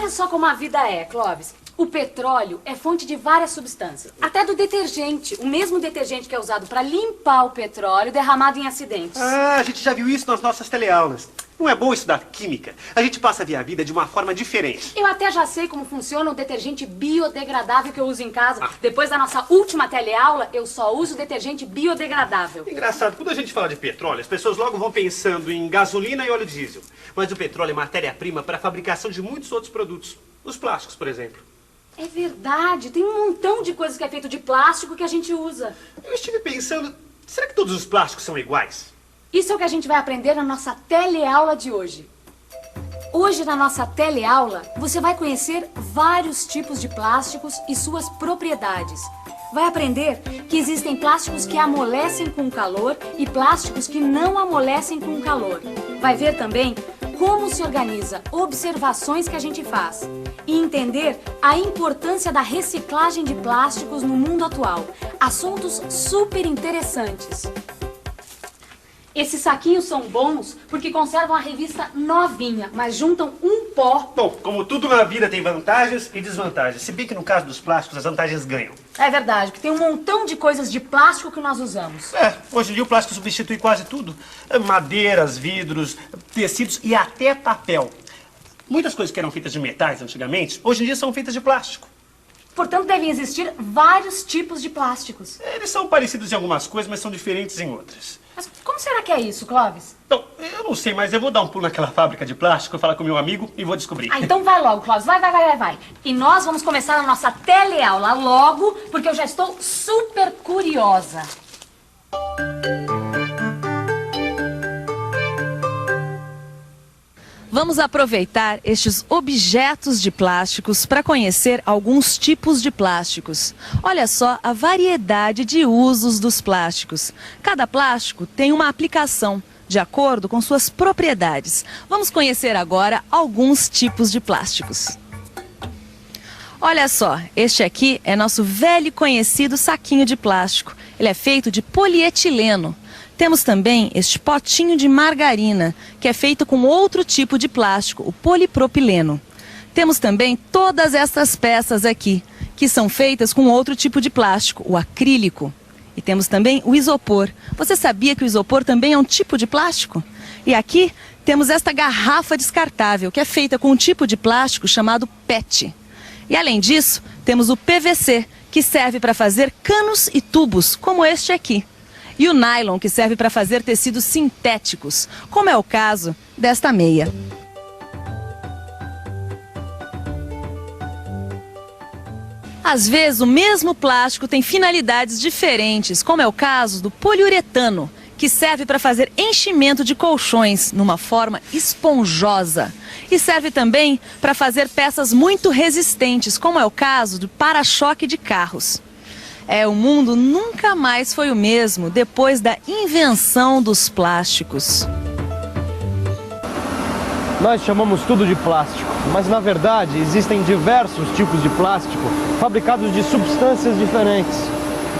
Olha só como a vida é, Clóvis. O petróleo é fonte de várias substâncias. Até do detergente. O mesmo detergente que é usado para limpar o petróleo derramado em acidentes. Ah, a gente já viu isso nas nossas teleaulas. Não é bom estudar química. A gente passa a ver a vida de uma forma diferente. Eu até já sei como funciona o detergente biodegradável que eu uso em casa. Depois da nossa última teleaula, eu só uso detergente biodegradável. Engraçado, quando a gente fala de petróleo, as pessoas logo vão pensando em gasolina e óleo diesel. Mas o petróleo é matéria-prima para a fabricação de muitos outros produtos. Os plásticos, por exemplo. É verdade, tem um montão de coisas que é feito de plástico que a gente usa. Eu estive pensando, será que todos os plásticos são iguais? Isso é o que a gente vai aprender na nossa teleaula de hoje. Hoje, na nossa teleaula, você vai conhecer vários tipos de plásticos e suas propriedades. Vai aprender que existem plásticos que amolecem com calor e plásticos que não amolecem com calor. Vai ver também como se organiza observações que a gente faz e entender a importância da reciclagem de plásticos no mundo atual. Assuntos super interessantes. Esses saquinhos são bons porque conservam a revista novinha, mas juntam um pó. Bom, como tudo na vida tem vantagens e desvantagens. Se bem que no caso dos plásticos as vantagens ganham. É verdade, porque tem um montão de coisas de plástico que nós usamos. Hoje em dia o plástico substitui quase tudo. Madeiras, vidros, tecidos e até papel. Muitas coisas que eram feitas de metais antigamente, hoje em dia são feitas de plástico. Portanto, devem existir vários tipos de plásticos. Eles são parecidos em algumas coisas, mas são diferentes em outras. Mas como será que é isso, Clóvis? Então, eu não sei, mas eu vou dar um pulo naquela fábrica de plástico, falar com meu amigo e vou descobrir. Ah, então vai logo, Clóvis. Vai. E nós vamos começar a nossa teleaula logo, porque eu já estou super curiosa. Vamos aproveitar estes objetos de plásticos para conhecer alguns tipos de plásticos. Olha só a variedade de usos dos plásticos. Cada plástico tem uma aplicação, de acordo com suas propriedades. Vamos conhecer agora alguns tipos de plásticos. Olha só, este aqui é nosso velho e conhecido saquinho de plástico. Ele é feito de polietileno. Temos também este potinho de margarina, que é feito com outro tipo de plástico, o polipropileno. Temos também todas estas peças aqui, que são feitas com outro tipo de plástico, o acrílico. E temos também o isopor. Você sabia que o isopor também é um tipo de plástico? E aqui temos esta garrafa descartável, que é feita com um tipo de plástico chamado PET. E além disso, temos o PVC, que serve para fazer canos e tubos, como este aqui. E o nylon, que serve para fazer tecidos sintéticos, como é o caso desta meia. Às vezes, o mesmo plástico tem finalidades diferentes, como é o caso do poliuretano, que serve para fazer enchimento de colchões numa forma esponjosa. E serve também para fazer peças muito resistentes, como é o caso do para-choque de carros. O mundo nunca mais foi o mesmo depois da invenção dos plásticos. Nós chamamos tudo de plástico, mas na verdade existem diversos tipos de plástico fabricados de substâncias diferentes.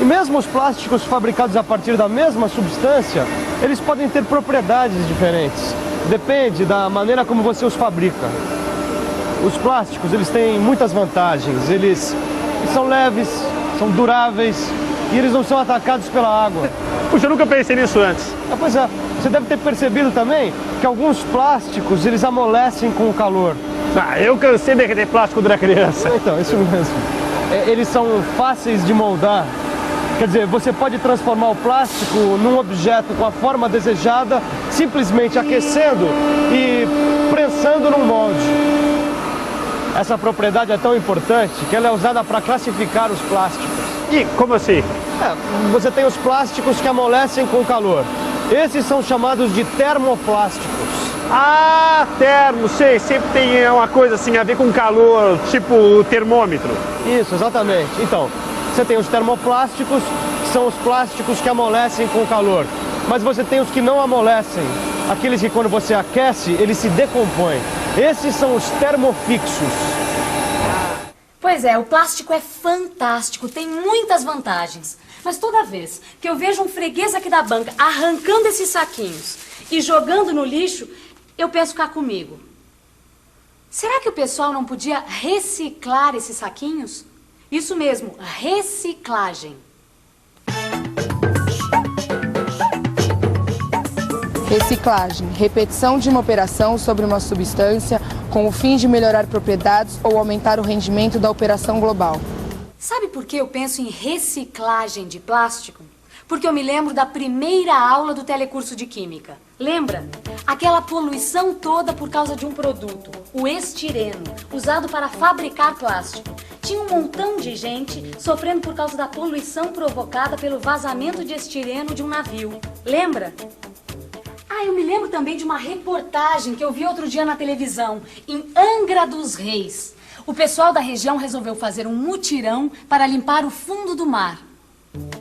E mesmo os plásticos fabricados a partir da mesma substância, eles podem ter propriedades diferentes. Depende da maneira como você os fabrica. Os plásticos, eles têm muitas vantagens. Eles são leves, são duráveis e eles não são atacados pela água. Puxa, eu nunca pensei nisso antes. Pois é, você deve ter percebido também que alguns plásticos, eles amolecem com o calor. Eu cansei de derreter plástico quando era criança. Então, isso mesmo. Eles são fáceis de moldar. Quer dizer, você pode transformar o plástico num objeto com a forma desejada, simplesmente aquecendo e prensando num molde. Essa propriedade é tão importante que ela é usada para classificar os plásticos. E como assim? Você tem os plásticos que amolecem com o calor. Esses são chamados de termoplásticos. Ah, termo, sei, sempre tem uma coisa assim a ver com calor, tipo o termômetro. Isso, exatamente. Então, você tem os termoplásticos, que são os plásticos que amolecem com o calor. Mas você tem os que não amolecem, aqueles que quando você aquece, eles se decompõem. Esses são os termofixos. Pois é, o plástico é fantástico, tem muitas vantagens. Mas toda vez que eu vejo um freguês aqui da banca arrancando esses saquinhos e jogando no lixo, eu penso cá comigo. Será que o pessoal não podia reciclar esses saquinhos? Isso mesmo, reciclagem. Reciclagem, repetição de uma operação sobre uma substância com o fim de melhorar propriedades ou aumentar o rendimento da operação global. Sabe por que eu penso em reciclagem de plástico? Porque eu me lembro da primeira aula do telecurso de Química. Lembra? Aquela poluição toda por causa de um produto, o estireno, usado para fabricar plástico. Tinha um montão de gente sofrendo por causa da poluição provocada pelo vazamento de estireno de um navio. Lembra? Eu me lembro também de uma reportagem que eu vi outro dia na televisão, em Angra dos Reis. O pessoal da região resolveu fazer um mutirão para limpar o fundo do mar.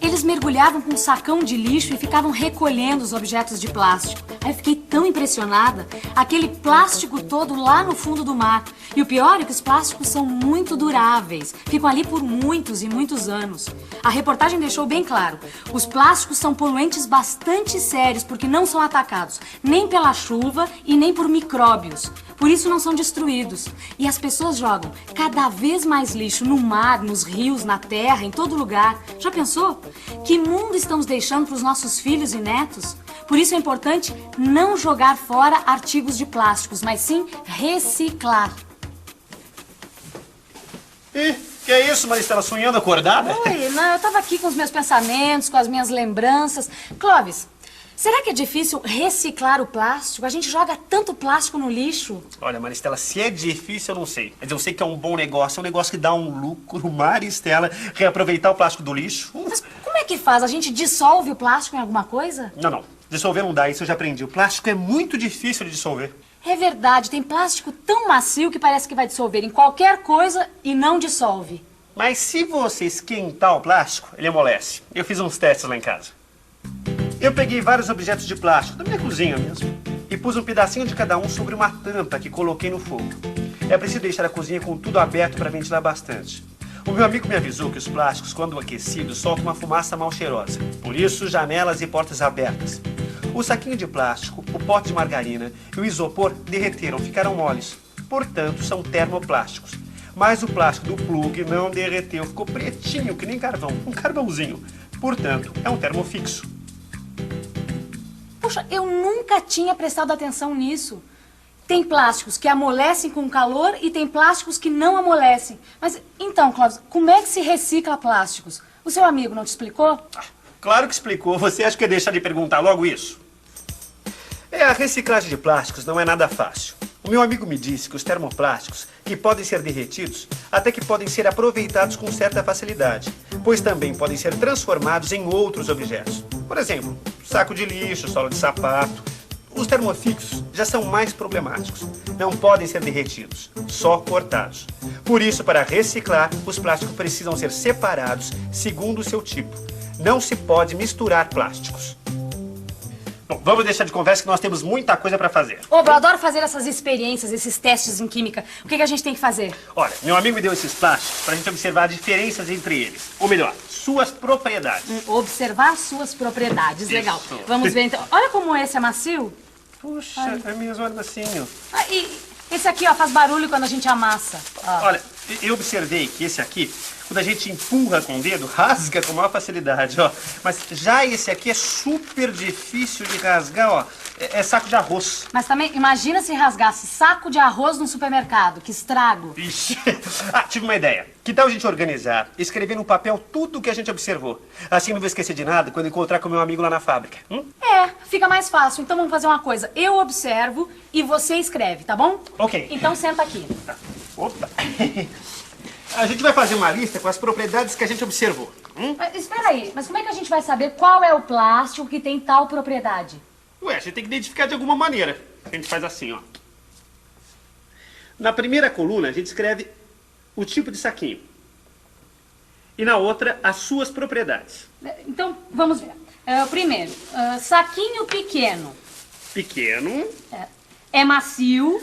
Eles mergulhavam com um sacão de lixo e ficavam recolhendo os objetos de plástico. Aí eu fiquei tão impressionada. Aquele plástico todo lá no fundo do mar. E o pior é que os plásticos são muito duráveis. Ficam ali por muitos e muitos anos. A reportagem deixou bem claro. Os plásticos são poluentes bastante sérios porque não são atacados nem pela chuva e nem por micróbios. Por isso não são destruídos. E as pessoas jogam cada vez mais lixo no mar, nos rios, na terra, em todo lugar. Já pensou? Que mundo estamos deixando para os nossos filhos e netos? Por isso é importante não jogar fora artigos de plásticos, mas sim reciclar. Que é isso, Maristela? Sonhando acordada? Oi, não, eu estava aqui com os meus pensamentos, com as minhas lembranças. Clóvis, será que é difícil reciclar o plástico? A gente joga tanto plástico no lixo. Olha, Maristela, se é difícil, eu não sei. Mas eu sei que é um bom negócio, é um negócio que dá um lucro. Maristela, reaproveitar o plástico do lixo. Mas como é que faz? A gente dissolve o plástico em alguma coisa? Não. Dissolver não dá, isso eu já aprendi. O plástico é muito difícil de dissolver. É verdade, tem plástico tão macio que parece que vai dissolver em qualquer coisa e não dissolve. Mas se você esquentar o plástico, ele amolece. Eu fiz uns testes lá em casa. Eu peguei vários objetos de plástico, da minha cozinha mesmo, e pus um pedacinho de cada um sobre uma tampa que coloquei no fogo. É preciso deixar a cozinha com tudo aberto para ventilar bastante. O meu amigo me avisou que os plásticos, quando aquecidos, soltam uma fumaça mal cheirosa. Por isso, janelas e portas abertas. O saquinho de plástico, o pote de margarina e o isopor derreteram, ficaram moles. Portanto, são termoplásticos. Mas o plástico do plug não derreteu, ficou pretinho, que nem carvão, um carvãozinho. Portanto, é um termofixo. Poxa, eu nunca tinha prestado atenção nisso. Tem plásticos que amolecem com calor e tem plásticos que não amolecem. Mas então, Clóvis, como é que se recicla plásticos? O seu amigo não te explicou? Claro que explicou. Você acha que ia deixar de perguntar logo isso? A reciclagem de plásticos não é nada fácil. O meu amigo me disse que os termoplásticos, que podem ser derretidos, até que podem ser aproveitados com certa facilidade, pois também podem ser transformados em outros objetos. Por exemplo, saco de lixo, sola de sapato. Os termofixos já são mais problemáticos. Não podem ser derretidos, só cortados. Por isso, para reciclar, os plásticos precisam ser separados segundo o seu tipo. Não se pode misturar plásticos. Bom, vamos deixar de conversa que nós temos muita coisa para fazer. Eu adoro fazer essas experiências, esses testes em química. O que a gente tem que fazer? Olha, meu amigo me deu esses plásticos para a gente observar diferenças entre eles. Ou melhor, suas propriedades. Observar suas propriedades, Isso. legal. Vamos ver então. Olha como esse é macio. Puxa, é mesmo, olha assim, ó. E esse aqui, ó, faz barulho quando a gente amassa. Olha, eu observei que esse aqui, quando a gente empurra com o dedo, rasga com maior facilidade, ó. Mas já esse aqui é super difícil de rasgar, ó. É saco de arroz. Mas também, imagina se rasgasse saco de arroz no supermercado. Que estrago. Ixi. Tive uma ideia. Que tal a gente organizar, escrever no papel tudo o que a gente observou? Assim não vou esquecer de nada quando encontrar com meu amigo lá na fábrica. Fica mais fácil. Então vamos fazer uma coisa. Eu observo e você escreve, tá bom? Ok. Então senta aqui. Opa. A gente vai fazer uma lista com as propriedades que a gente observou. Mas, espera aí, mas como é que a gente vai saber qual é o plástico que tem tal propriedade? Ué, a gente tem que identificar de alguma maneira. A gente faz assim, ó. Na primeira coluna, a gente escreve o tipo de saquinho. E na outra, as suas propriedades. Então, vamos ver. Primeiro, saquinho pequeno. Pequeno. É macio,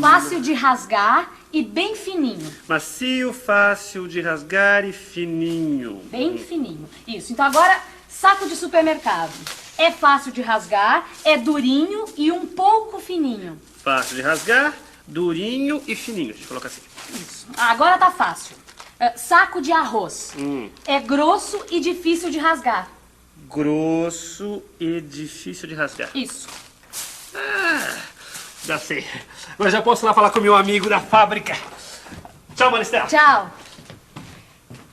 fácil de rasgar e bem fininho. Macio, fácil de rasgar e fininho. Bem fininho. Isso. Então agora, saco de supermercado. É fácil de rasgar, é durinho e um pouco fininho. Fácil de rasgar, Durinho e fininho, deixa eu colocar assim. Agora tá fácil. Saco de arroz. É grosso e difícil de rasgar. Grosso e difícil de rasgar. Isso. Já sei. Mas já posso lá falar com o meu amigo da fábrica. Tchau, Maristela. Tchau.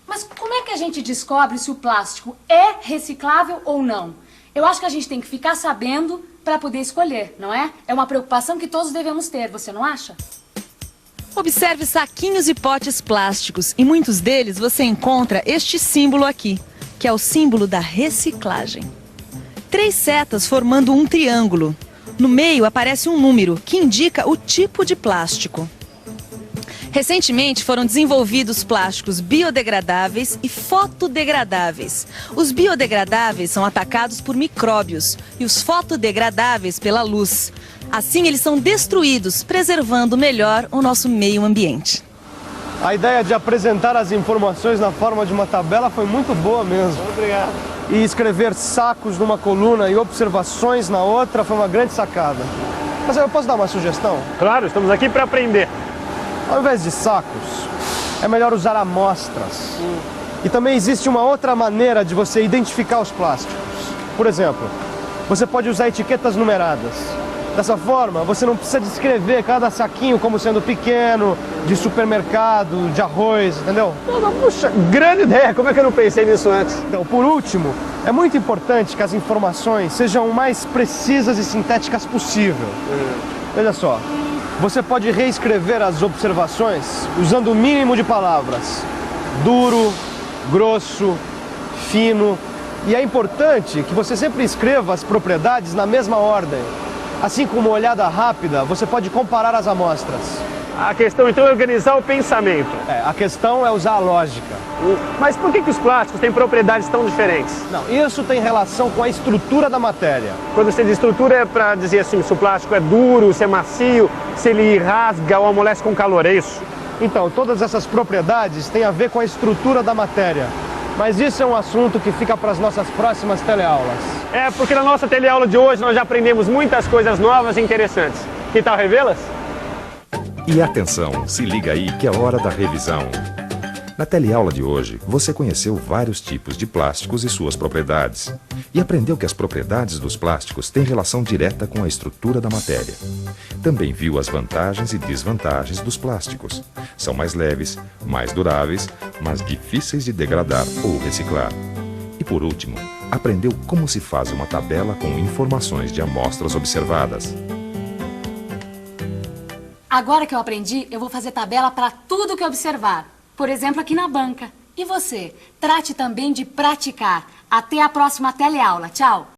Mas como é que a gente descobre se o plástico é reciclável ou não? Eu acho que a gente tem que ficar sabendo para poder escolher, não é? É uma preocupação que todos devemos ter, você não acha? Observe saquinhos e potes plásticos. Em muitos deles você encontra este símbolo aqui, que é o símbolo da reciclagem. 3 setas formando um triângulo. No meio aparece um número que indica o tipo de plástico. Recentemente foram desenvolvidos plásticos biodegradáveis e fotodegradáveis. Os biodegradáveis são atacados por micróbios e os fotodegradáveis pela luz. Assim eles são destruídos, preservando melhor o nosso meio ambiente. A ideia de apresentar as informações na forma de uma tabela foi muito boa mesmo. Obrigado. E escrever sacos numa coluna e observações na outra foi uma grande sacada. Mas eu posso dar uma sugestão? Claro, estamos aqui para aprender. Ao invés de sacos, é melhor usar amostras. E também existe uma outra maneira de você identificar os plásticos. Por exemplo, você pode usar etiquetas numeradas. Dessa forma, você não precisa descrever cada saquinho como sendo pequeno, de supermercado, de arroz, entendeu? Puxa, grande ideia. Como é que eu não pensei nisso antes? Então, por último, é muito importante que as informações sejam o mais precisas e sintéticas possível. Veja só, você pode reescrever as observações usando o mínimo de palavras. Duro, grosso, fino. E é importante que você sempre escreva as propriedades na mesma ordem. Assim como uma olhada rápida, você pode comparar as amostras. A questão então é organizar o pensamento. A questão é usar a lógica. Mas por que os plásticos têm propriedades tão diferentes? Não, isso tem relação com a estrutura da matéria. Quando você diz estrutura é para dizer assim, se o plástico é duro, se é macio, se ele rasga ou amolece com calor, é isso? Então, todas essas propriedades têm a ver com a estrutura da matéria. Mas isso é um assunto que fica para as nossas próximas teleaulas. É, porque na nossa teleaula de hoje nós já aprendemos muitas coisas novas e interessantes. Que tal revê-las? E atenção, se liga aí que é hora da revisão. Na teleaula de hoje, você conheceu vários tipos de plásticos e suas propriedades. E aprendeu que as propriedades dos plásticos têm relação direta com a estrutura da matéria. Também viu as vantagens e desvantagens dos plásticos. São mais leves, mais duráveis, mas difíceis de degradar ou reciclar. E por último, aprendeu como se faz uma tabela com informações de amostras observadas. Agora que eu aprendi, eu vou fazer tabela para tudo que eu observar. Por exemplo, aqui na banca. E você? Trate também de praticar. Até a próxima teleaula. Tchau!